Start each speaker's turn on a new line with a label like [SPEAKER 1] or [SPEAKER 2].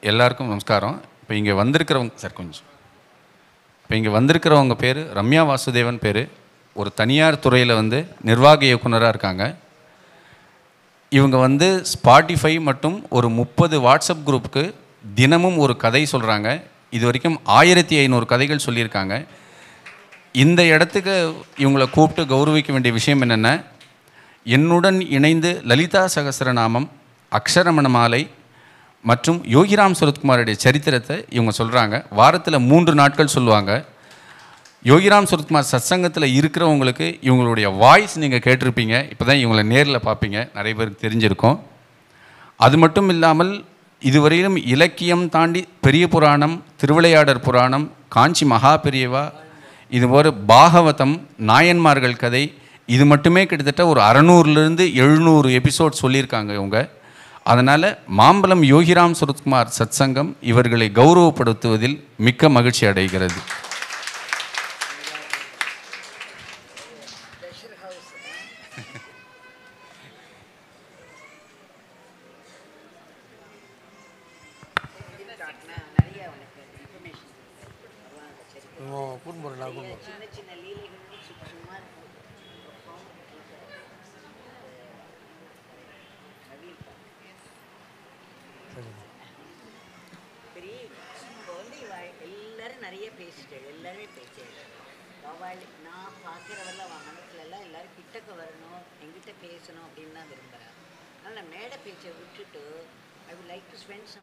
[SPEAKER 1] எல்லாருக்கும் நமஸ்காரம். இப்போ இங்கே வந்திருக்கிறவங்க சார் கொஞ்சம் இப்போ இங்கே வந்திருக்கிறவங்க பேர் ரம்யா வாசுதேவன் பேர். ஒரு தனியார் துறையில் நிர்வாக இயக்குனராக இருக்காங்க. இவங்க ஸ்பாட்டிஃபை மற்றும் ஒரு 30 வாட்ஸ்அப் குரூப்புக்கு தினமும் ஒரு கதை சொல்கிறாங்க. இது வரைக்கும் 1500 கதைகள் சொல்லியிருக்காங்க. இந்த இடத்துக்கு இவங்களை கூப்பிட்டு கௌரவிக்க வேண்டிய விஷயம் என்னென்னா, என்னுடன் இணைந்து லலிதா சகஸ்ரநாமம், அக்ஷரமண மாலை மற்றும் யோகிராம் சுரத்குமாருடைய சரித்திரத்தை இவங்க சொல்கிறாங்க. வாரத்தில் 3 நாட்கள் சொல்லுவாங்க. யோகிராம் சுரத்குமார் சத்சங்கத்தில் இருக்கிறவங்களுக்கு இவங்களுடைய வாய்ஸ் நீங்கள் கேட்டிருப்பீங்க. இப்போ தான் இவங்களை நேரில் பார்ப்பீங்க. நிறைய பேருக்கு தெரிஞ்சிருக்கும். அது மட்டும் இல்லாமல் இதுவரையிலும் இலக்கியம் தாண்டி பெரிய புராணம், திருவிளையாடற் புராணம், காஞ்சி மகா பெரியவா, இதுபோல் பாகவதம், நாயன்மார்கள் கதை, இது மட்டுமே கிட்டத்தட்ட ஒரு 600லேருந்து 700 எபிசோட் சொல்லியிருக்காங்க இவங்க. அதனால் மாம்பலம் யோகிராம் சுரத்குமார் சத்சங்கம் இவர்களை கௌரவப்படுத்துவதில் மிக்க மகிழ்ச்சி அடைகிறது.
[SPEAKER 2] எல்லாரும் நிறைய பேசிட்டு எல்லாருமே பேசிட்டு நான் பார்க்குறவெல்லாம் மனசுல எல்லாம் எல்லாரும் கிட்டக்க வரணும், எங்கிட்ட பேசணும் அப்படின்னு தான் விரும்புகிறேன். அதனால் நான் மேடை பேச்சை விட்டுட்டு I would like to spend